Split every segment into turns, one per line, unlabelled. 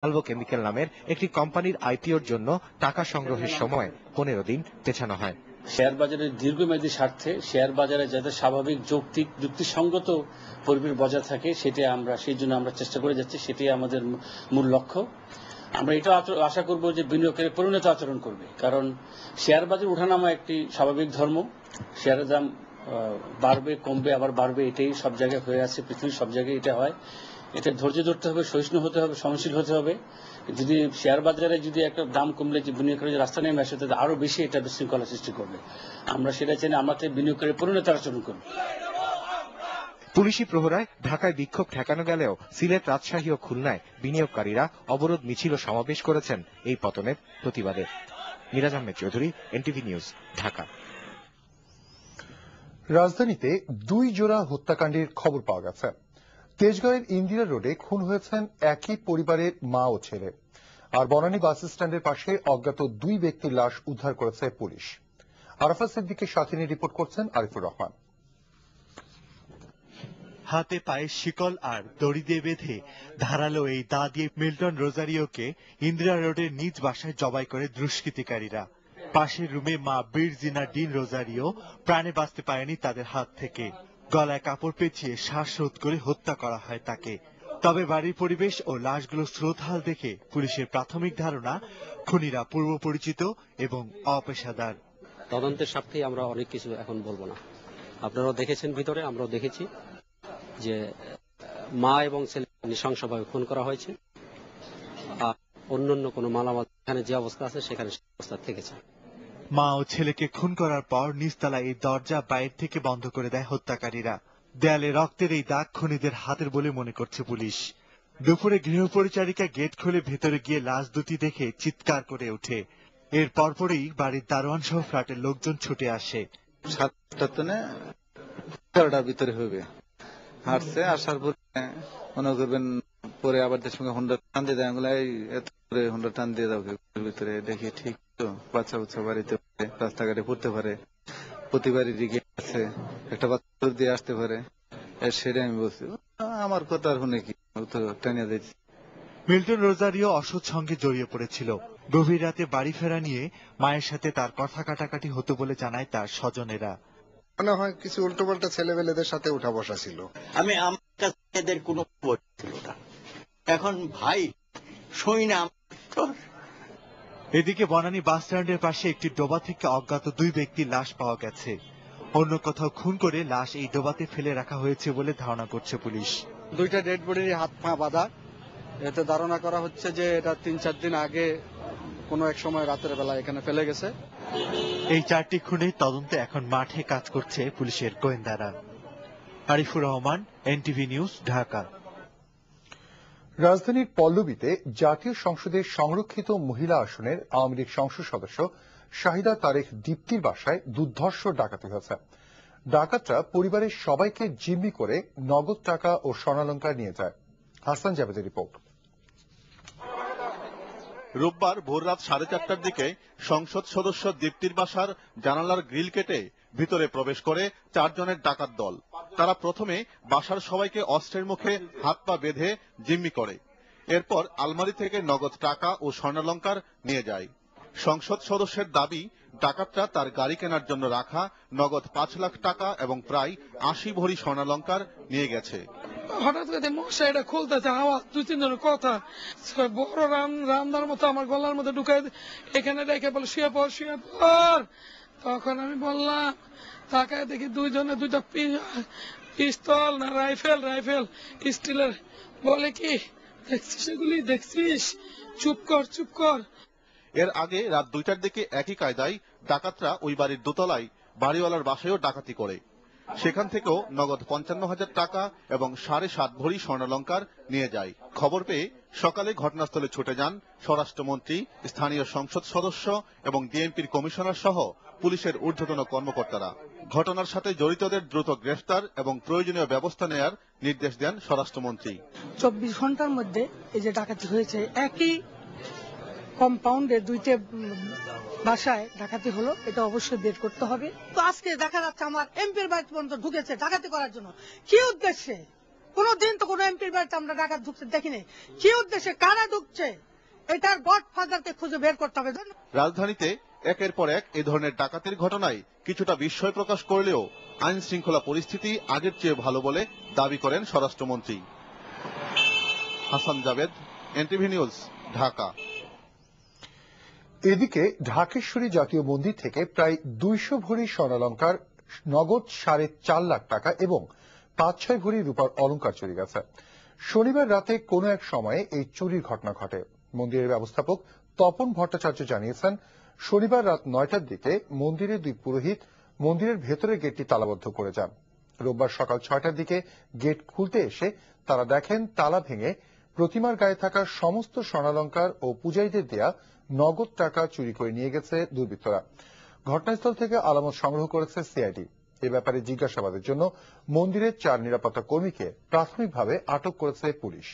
আলবোকেমিক্যাল নামের একটি কোম্পানির আইপিওর জন্য টাকা সংগ্রহের সময় 15 দিন পেছানো হয়।
শেয়ার বাজারের দীর্ঘমেয়াদী স্বার্থে শেয়ার বাজারে যাতে স্বাভাবিক যুক্তিসঙ্গত পরিবেশ বজায় থাকে সেই জন্য আমরা চেষ্টা করে যাচ্ছি, সেটাই আমাদের মূল লক্ষ্য। আমরা এটা আশা করব যে বিনিয়োগকারী পরিণত আচরণ করবে, কারণ শেয়ার বাজার ওঠানামা একটি স্বাভাবিক ধর্ম। শেয়ারের দাম বাড়বে কমবে আবার বাড়বে, এটাই সব জায়গায় হয়ে আছে, পৃথিবীর সব জায়গায় এটা হয়। এটা ধৈর্য ধরতে হবে, সহিষ্ণু হতে হবে, সহনশীল হতে হবে। যদি শেয়ার বাজারে যদি একটা দাম কমলে যে বিনিয়োগকারী রাস্তা নেমে আসে, তাদের আরো বেশি এটা বিশৃঙ্খলা সৃষ্টি করবে। আমরা সেটা চাই না, আমাদের বিনিয়োগকারী পরিণত আচরণ করবে।
পুলিশি প্রহরায় ঢাকায় বিক্ষোভ ঠেকানো গেলেও সিলেট, রাজশাহী ও খুলনায় বিনিয়োগকারীরা অবরোধ মিছিল ও সমাবেশ করেছেন এই পতনের প্রতিবাদে। Miraj Ahmed Chowdhury, NTV news, Dhaka.
রাজধানীতে 2 জোড়া হত্যাকাণ্ডের খবর পাওয়া গেছে। তেজগাঁওয়ের ইন্দিরা রোডে খুন হয়েছেন একই পরিবারের মা ও ছেলে। আর বনানী বাস স্ট্যান্ডের পাশে অজ্ঞাত 2 ব্যক্তির লাশ উদ্ধার করেছে পুলিশ। আরাফাত সিদ্দিকের সাথে নিয়ে রিপোর্ট করছেন আরিফুর রহমান।
হাতে পায়ে শিকল আর দড়ি দিয়ে বেঁধে ধারালো এই দা দিয়ে মিল্টন রোজারিওকে ইন্দিরা রোডের নিজ বাসায় জবাই করে দুষ্কৃতিকারীরা। পাশের রুমে মা বীরজিনা ডিন রোজারিও প্রাণে বাঁচতে পারেনি তাদের হাত থেকে। গলায় কাপড় পেঁচিয়ে শ্বাসরোধ করে হত্যা করা হয় তাকে। তবে বাড়ির পরিবেশ ও লাশগুলো স্রোতহাল দেখে পুলিশের প্রাথমিক ধারণা খুনিরা পূর্ব পরিচিত এবং অপেশাদার।
তদন্তের স্বার্থে আমরা অনেক কিছু এখন বলবো না। আপনারাও দেখেছেন ভিতরে, আমরাও দেখেছি যে মা এবং ছেলে নৃশংসভাবে খুন করা হয়েছে। আর অন্যান্য কোনো মালামাল এখানে যে অবস্থা আছে সেখানে সে অবস্থা থেকেছে।
মা ও ছেলেকে খুন করার পর নিচতলা এই দরজা বাইরে থেকে বন্ধ করে দেয় হত্যাকারীরা। দেয়ালে রক্তের এই দাগ খুনিদের হাতের বলে মনে করছে পুলিশ। দুপুরে গৃহপরিচারিকা গেট খুলে ভেতরে গিয়ে লাশ দুটি দেখে চিৎকার করে ওঠে। এর পরপরই বাড়ির দারোয়ান সহ ফ্ল্যাটের লোকজন ছুটে আসে।
7টার ভিতরে হবে হাঁটছে, আসার পরে মনে করবেন পরে আবার সঙ্গে হোন্ডা টান দিয়ে দেয়, এত করে হোন্ডা টান দিয়ে দাও ভিতরে। দেখি ঠিক তো, বাচ্চা বাচ্চা বাড়িতে রাস্তাঘাটে পড়তে পারে, প্রতিবারই গেট আছে, একটা বাচ্চা দিয়ে আসতে পারে, সেটাই আমি বলছি। আমার কথা আর শুনে কি, তো টানিয়ে দিচ্ছি।
মিল্টন রোজারিও অসৎ সঙ্গে জড়িয়ে পড়েছিল। গভীর রাতে বাড়ি ফেরা নিয়ে মায়ের সাথে তার কথা কাটাকাটি হতো বলে জানায় তার স্বজনেরা।
মনে হয় কিছু উল্টোপাল্টা ছেলেবেলেদের সাথে উঠা বসা ছিল।
আমি আমার কাছে এদের কোনো খবর ছিল না। এখন ভাই শুই না।
এদিকে বনানী বাস স্ট্যান্ডের পাশে একটি ডোবা থেকে অজ্ঞাত 2 ব্যক্তির লাশ পাওয়া গেছে। অন্য কোথাও খুন করে লাশ এই ডোবাতে ফেলে রাখা হয়েছে বলে ধারণা করছে পুলিশ।
2টা ডেড বডির হাত পা বাঁধা। এতে ধারণা করা হচ্ছে যে এটা 3-4 দিন আগে কোনো এক সময় রাতের বেলা এখানে ফেলে গেছে।
এই 4টি খুনের তদন্তে এখন মাঠে কাজ করছে পুলিশের গোয়েন্দারা। Arifur Rahman, NTV news, Dhaka.
রাজধানীর পল্লবীতে জাতীয় সংসদের সংরক্ষিত মহিলা আসনের আওয়ামী লীগ সংসদ সদস্য শাহিদা তারেক দীপ্তির বাসায় দুর্ধর্ষ ডাকাতি হয়েছে। ডাকাতরা পরিবারের সবাইকে জিম্মি করে নগদ টাকা ও স্বর্ণালংকার নিয়ে যায়। হাসান জাভেদের রিপোর্ট।
রোববার ভোররাত 4:30টার দিকে সংসদ সদস্য দীপ্তির বাসার জানালার গ্রিল কেটে ভিতরে প্রবেশ করে 4 জনের ডাকাত দল। তারা প্রথমে বাসার সবাইকে অস্ত্রের মুখে হাত পা বেঁধে জিম্মি করে। এরপর আলমারি থেকে নগদ টাকা ও স্বর্ণালংকার নিয়ে যায়। সংসদ সদস্যের দাবি, ডাকাতরা তার গাড়ি কেনার জন্য রাখা নগদ 5 লাখ টাকা এবং প্রায় 80 ভরি স্বর্ণালংকার নিয়ে গেছে।
হঠাৎ করে মশাইটা খুলতেছে, আওয়াজ 2-3 জনের কথা, বড় রামদার মতো আমার গলার মধ্যে ঢুকাই এখানে রেখে বলে শুয়ে পড় শুয়ে পড়। তখন আমি বললাম, তাকায় দেখি 2 জনে 2টা পিস্তল না রাইফেল স্টিলের। বলে কি দেখছিস এগুলি, দেখছিস? চুপ কর।
এর আগে রাত 2টার দিকে একই কায়দায় ডাকাতরা ওই বাড়ির দোতলায় বাড়িওয়ালার বাসায়ও ডাকাতি করে। সেখান থেকেও নগদ 55,000 টাকা এবং 7.5 ভরি স্বর্ণালংকার নিয়ে যায়। খবর পেয়ে সকালে ঘটনাস্থলে ছুটে যান স্বরাষ্ট্রমন্ত্রী, স্থানীয় সংসদ সদস্য এবং ডিএমপির কমিশনার সহ পুলিশের ঊর্ধ্বতন কর্মকর্তারা। ঘটনার সাথে জড়িতদের দ্রুত গ্রেফতার এবং প্রয়োজনীয় ব্যবস্থা নেয়ার নির্দেশ দেন স্বরাষ্ট্রমন্ত্রী।
24 ঘন্টার মধ্যে এই যে ডাকাতি হয়েছে, একই কম্পাউন্ডে 2টা বাসায় ডাকাতি হলো, এটা অবশ্যই বের করতে হবে। তো আজকে দেখা যাচ্ছে আমার এমপির বাড়ি পর্যন্ত ঢুকেছে ডাকাতি করার জন্য। কি উদ্দেশ্যে?
কোনদিন তো কোনো এমপির বাড়িতে আমরা ডাকাত ঢুকতে দেখিনি। কি উদ্দেশ্যে, কারা ঢুকছে, এটার গডফাদারকে খুঁজে বের করতে হবে।
রাজধানীতে একের পর এক এ ধরনের ডাকাতির ঘটনায় কিছুটা বিস্ময় প্রকাশ করলেও আইন শৃঙ্খলা পরিস্থিতি আগের চেয়ে ভালো বলে দাবি করেন স্বরাষ্ট্রমন্ত্রী। Hasan Javed, NTV news, Dhaka.
এদিকে ঢাকেশ্বরী জাতীয় মন্দির থেকে প্রায় 200 ভরি স্বর্ণালঙ্কার, নগদ 4.5 লাখ টাকা এবং 5-6 ভরি রূপার অলঙ্কার চুরি গেছে। শনিবার রাতে কোনো এক সময়ে এই চুরির ঘটনা ঘটে। মন্দিরের ব্যবস্থাপক তপন ভট্টাচার্য জানিয়েছেন, শনিবার রাত 9টার দিকে মন্দিরের 2 পুরোহিত মন্দিরের ভেতরের গেটটি তালাবদ্ধ করে যান। রোববার সকাল 6টার দিকে গেট খুলতে এসে তারা দেখেন তালা ভেঙে প্রতিমার গায়ে থাকা সমস্ত স্বর্ণালঙ্কার ও পূজারীদের দেয়া নগদ টাকা চুরি করে নিয়ে গেছে দুর্বৃত্তরা। ঘটনাস্থল থেকে আলামত সংগ্রহ করেছে সিআইডি। এ ব্যাপারে জিজ্ঞাসাবাদের জন্য মন্দিরের 4 নিরাপত্তা কর্মীকে প্রাথমিকভাবে আটক করেছে পুলিশ।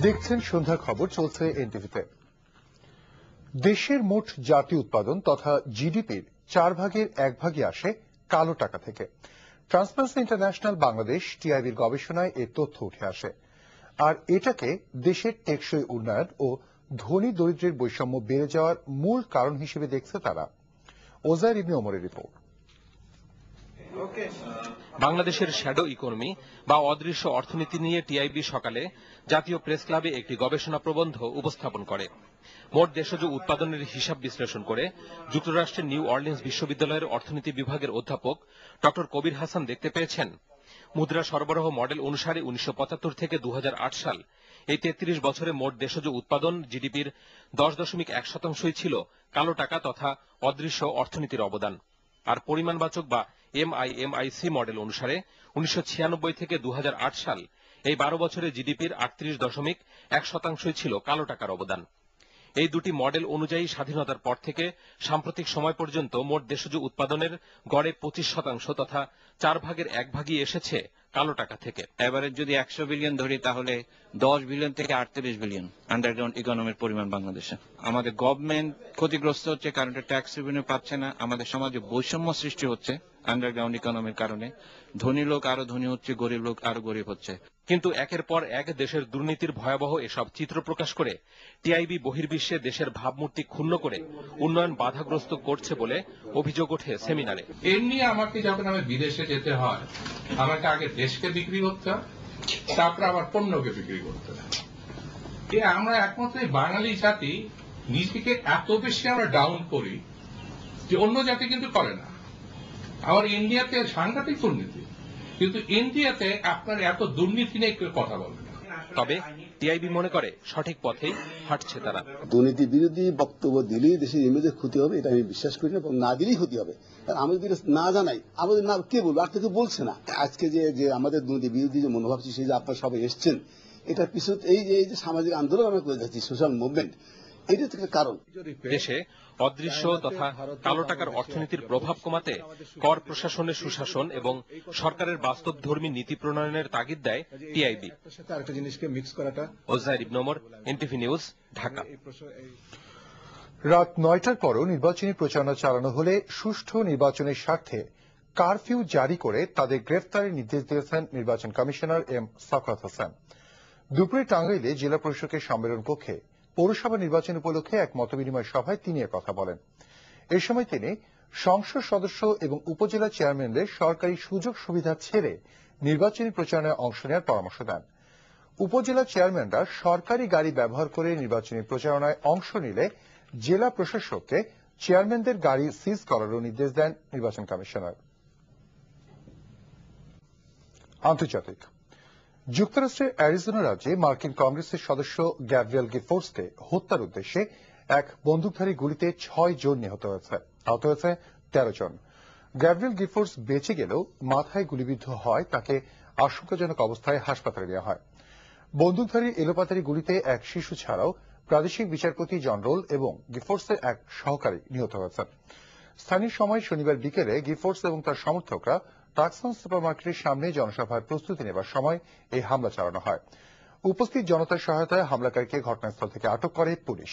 দেখছেন সন্ধ্যার খবর, চলছে এনটিভিতে। দেশের মোট জাতীয় উৎপাদন তথা জিডিপির 4 ভাগের 1 ভাগই আসে কালো টাকা থেকে। ট্রান্সপারেন্সি ইন্টারন্যাশনাল বাংলাদেশ টিআইবির গবেষণায় এই তথ্য উঠে আসে। আর এটাকে দেশের টেকসই উন্নয়ন ও ধনী দরিদ্রের বৈষম্য বেড়ে যাওয়ার মূল কারণ হিসেবে দেখছে তারা। ওজায়ের ইবনে ওমরের রিপোর্ট।
বাংলাদেশের শ্যাডো ইকোনমি বা অদৃশ্য অর্থনীতি নিয়ে টিআইবি সকালে জাতীয় প্রেস ক্লাবে একটি গবেষণা প্রবন্ধ উপস্থাপন করে। মোট দেশজ উৎপাদনের হিসাব বিশ্লেষণ করে যুক্তরাষ্ট্রের নিউ অরলিন্স বিশ্ববিদ্যালয়ের অর্থনীতি বিভাগের অধ্যাপক ডক্টর কবির হাসান দেখতে পেয়েছেন, মুদ্রা সরবরাহ মডেল অনুসারে 1975 থেকে 2008 সাল এই 33 বছরে মোট দেশজ উৎপাদন জিডিপির 10.1% ছিল কালো টাকা তথা অদৃশ্য অর্থনীতির অবদান। আর পরিমাণবাচক বা এমআইএমআইসি মডেল অনুসারে 1996 থেকে 2008 সাল এই 12 বছরে জিডিপির 38.1% ছিল কালো টাকার অবদান। এই দুটি মডেল অনুযায়ী স্বাধীনতার পর থেকে সাম্প্রতিক সময় পর্যন্ত মোট দেশজ উৎপাদনের গড়ে 25% তথা 4 ভাগের 1 ভাগই এসেছে কালো টাকা থেকে।
এবারে যদি 100 বিলিয়ন ধরি তাহলে 10 বিলিয়ন থেকে 38 বিলিয়ন আন্ডারগ্রাউন্ড ইকোনমির পরিমাণ বাংলাদেশে। আমাদের গভর্নমেন্ট ক্ষতিগ্রস্ত হচ্ছে কারণ ট্যাক্স রেভিনিউ পাচ্ছে না। আমাদের সমাজে বৈষম্য সৃষ্টি হচ্ছে আন্ডারগ্রাউন্ড ইকোনমির কারণে। ধনী লোক আরো ধনী হচ্ছে, গরিব লোক আরো গরিব হচ্ছে।
কিন্তু একের পর এক দেশের দুর্নীতির ভয়াবহ এসব চিত্র প্রকাশ করে টিআইবি বহির্বিশ্বে দেশের ভাবমূর্তি ক্ষুণ্ণ করে উন্নয়ন বাধাগ্রস্ত করছে বলে অভিযোগ ওঠে সেমিনারে।
এমনি আমাকে যখন আমি বিদেশে যেতে হয়, আমাকে আগে দেশকে বিক্রি করতে হয়, তারপরে আবার পণ্যকে বিক্রি করতে হয়। আমরা একমাত্র বাঙালি জাতি নিজেকে এত বেশি আমরা ডাউন করি যে অন্য জাতি কিন্তু করে না। আবার ইন্ডিয়াতে সাংঘাতিক দুর্নীতি, কিন্তু ইন্ডিয়াতে আপনার এত দুর্নীতি নিয়ে কেউ কথা বলবে না।
তবে টিআইবি মনে করে সঠিক পথেই হাঁটছে তারা।
দুর্নীতি বিরোধী বক্তব্য দিলেই দেশের ইমেজের ক্ষতি হবে, এটা আমি বিশ্বাস করি না, এবং না দিলেই ক্ষতি হবে। কারণ আমি যদি না জানাই, আমাদের না কে বলবো, আর কেউ বলছে না। আজকে যে আমাদের দুর্নীতি বিরোধী যে মনোভাব সেই যে আপনারা সবাই এসছেন, এটা পিছনে এই যে সামাজিক আন্দোলন আমরা করে যাচ্ছি, সোশ্যাল মুভমেন্ট, এটা একটা কারণ।
দেশে অদৃশ্য তথা কালো টাকার অর্থনীতির প্রভাব কমাতে কর প্রশাসনের সুশাসন এবং সরকারের বাস্তবধর্মী নীতি প্রণয়নের তাগিদ দেয় টিআইবি। ওজায়ের ইবনে ওমর, এনটিভি নিউজ, ঢাকা।
রাত 9টার পরও নির্বাচনী প্রচারণা চালানো হলে সুষ্ঠু নির্বাচনের স্বার্থে কারফিউ জারি করে তাদের গ্রেফতারের নির্দেশ দিয়েছেন নির্বাচন কমিশনার এম সাখাওয়াত হোসেন। দুপুরে টাঙ্গাইলে জেলা প্রশাসকের সম্মেলন কক্ষে পৌরসভা নির্বাচন উপলক্ষে এক মতবিনিময় সভায় তিনি কথা বলেন। এ সময় তিনি সংসদ সদস্য এবং উপজেলা চেয়ারম্যানদের সরকারি সুযোগ সুবিধা ছেড়ে নির্বাচনী প্রচারণায় অংশ নেওয়ার পরামর্শ দেন। উপজেলা চেয়ারম্যানরা সরকারি গাড়ি ব্যবহার করে নির্বাচনী প্রচারণায় অংশ নিলে জেলা প্রশাসককে চেয়ারম্যানদের গাড়ি সিজ করারও নির্দেশ দেন নির্বাচন কমিশনার। আন্তর্জাতিক। যুক্তরাষ্ট্রের অ্যারিজোনা রাজ্যে মার্কিন কংগ্রেসের সদস্য গ্যাব্রিয়েল গিফোর্সকে হত্যার উদ্দেশ্যে এক বন্দুকধারী গুলিতে 6 জন নিহত হয়েছে, আহত হয়েছে 13 জন। গ্যাব্রিয়েল গিফোর্স বেঁচে গেলেও মাথায় গুলিবিদ্ধ হয় তাকে আশঙ্কাজনক অবস্থায় হাসপাতালে নেওয়া হয়। বন্দুকধারী এলোপাতারি গুলিতে এক শিশু ছাড়াও প্রাদেশিক বিচারপতি জেনারেল এবং গিফোর্সের এক সহকারী নিহত হয়েছেন। স্থানীয় সময় শনিবার বিকেলে গিফোর্স এবং তার সমর্থকরা টাকসন সুপারমার্কেটের সামনে জনসভার প্রস্তুতি নেবার সময় এই হামলা চালানো হয়। উপস্থিত জনতার সহায়তায় হামলাকারীকে ঘটনাস্থল থেকে আটক করে পুলিশ।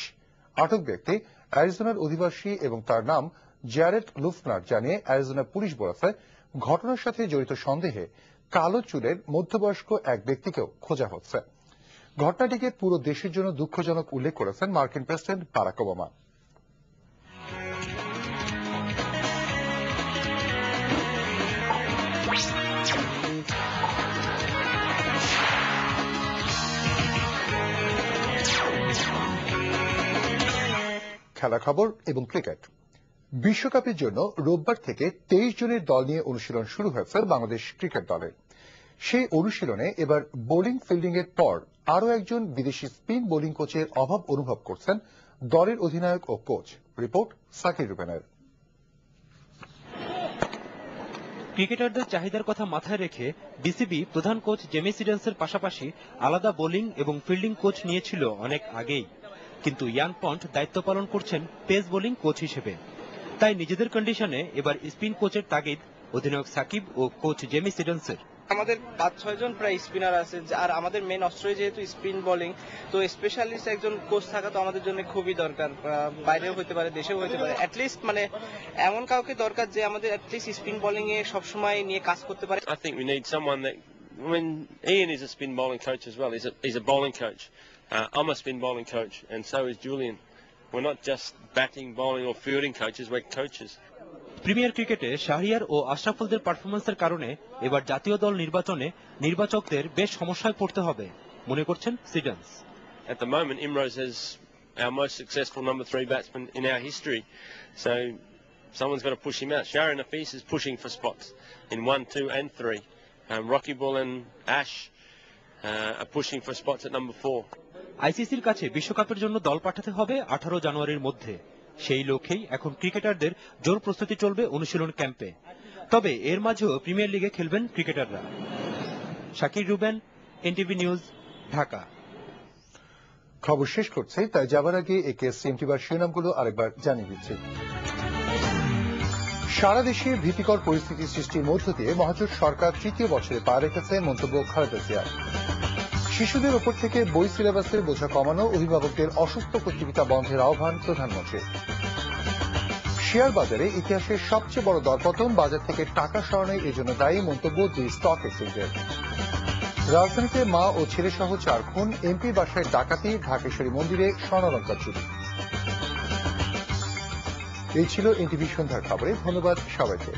আটক ব্যক্তি অ্যারিজোনার অধিবাসী এবং তার নাম জ্যারেড লুফনার জানিয়ে অ্যারিজোনা পুলিশ বলেছে ঘটনার সাথে জড়িত সন্দেহে কালো চুলের মধ্যবয়স্ক এক ব্যক্তিকেও খোঁজা হচ্ছে। ঘটনাটিকে পুরো দেশের জন্য দুঃখজনক উল্লেখ করেছেন মার্কিন প্রেসিডেন্ট বারাক ওবামা। খেলা খবর এবং ক্রিকেট। বিশ্বকাপের জন্য রোববার থেকে 23 জনের দল নিয়ে অনুশীলন শুরু হয়েছে বাংলাদেশ ক্রিকেট দলের। সেই অনুশীলনে এবার বোলিং ফিল্ডিং এর পর আরও একজন বিদেশি স্পিন বোলিং কোচের অভাব অনুভব করছেন দলের অধিনায়ক ও কোচ। রিপোর্ট সাকির রুবেনের।
ক্রিকেটারদের চাহিদার কথা মাথায় রেখে বিসিবি প্রধান কোচ জেমি সিডেন্সের পাশাপাশি আলাদা বোলিং এবং ফিল্ডিং কোচ নিয়েছিল অনেক আগেই, কিন্তু ইয়ান পন্ট দায়িত্ব পালন করছেন পেস বোলিং কোচ হিসেবে। তাই নিজেদের কন্ডিশনে এবার স্পিন কোচের তাগিদ অধিনায়ক সাকিব ও কোচ জেমি সিডেন্সের।
আমাদের 5-6 জন প্রায় স্পিনার আছে, আর আমাদের মেন অস্ত্রই যেহেতু স্পিন বোলিং, তো স্পেশালিস্ট একজন কোচ থাকা তো আমাদের জন্য খুবই দরকার। বাইরেও হতে পারে, দেশেও হতে পারে, অ্যাটলিস্ট মানে এমন কাউকে দরকার যে আমাদের অ্যাটলিস্ট স্পিন বোলিং এ সবসময় নিয়ে কাজ করতে পারে।
I think we need someone that, when Ian is a spin bowling coach as well, he's a bowling coach. I'm a spin bowling coach, and so is Julian. We're not just batting, bowling or fielding coaches, we're coaches.
Premier ক্রিকেটে শাহরিয়ার ও আশরাফুলদের পারফরম্যান্সের কারণে এবার জাতীয় দল নির্বাচনে নির্বাচকদের বেশ সমস্যায় পড়তে হবে মনে করছেন সিডেন্স।
At the moment, Imrose is our most successful number 3 batsman in our history, so someone's got to push him out. Sharon Afees is pushing for spots in 1, 2 and 3. Rocky Bull and Ash are pushing for spots at number 4.
আইসিসির কাছে বিশ্বকাপের জন্য দল পাঠাতে হবে 18 জানুয়ারির মধ্যে। সেই লক্ষ্যেই এখন ক্রিকেটারদের জোর প্রস্তুতি চলবে অনুশীলন ক্যাম্পে। তবে এর মাঝেও প্রিমিয়ার লিগে খেলবেন ক্রিকেটাররা। Shakir Ruben, NTV news, Dhaka.
খবর শেষ করছে, তাই যাবার আগে একে সিএমটিভার শিরোনামগুলো আরেকবার জানিয়ে দিচ্ছি। সারা দেশে ভীতিকর পরিস্থিতি সৃষ্টির মধ্য দিয়ে মহাজোট সরকার তৃতীয় বছরে পা রেখেছে, মন্তব্য খালেদা জিয়ার। শিশুদের ওপর থেকে বই সিলেবাসের বোঝা কমানো, অভিভাবকদের অসুস্থ প্রতিযোগিতা বন্ধের আহ্বান প্রধানমন্ত্রীর। শেয়ার বাজারে ইতিহাসের সবচেয়ে বড় দরপতন, বাজার থেকে টাকা সরানোই এজন্য দায়ী, মন্তব্য দুই স্টক এক্সচেঞ্জের। রাজধানীতে মা ও ছেলে সহ 4 খুন, এমপির বাসায় ডাকাতি, ঢাকেশ্বরী মন্দিরে স্বর্ণালঙ্কার চুরি। এই ছিল এনটিভি সন্ধ্যার খবরে। ধন্যবাদ সবাইকে।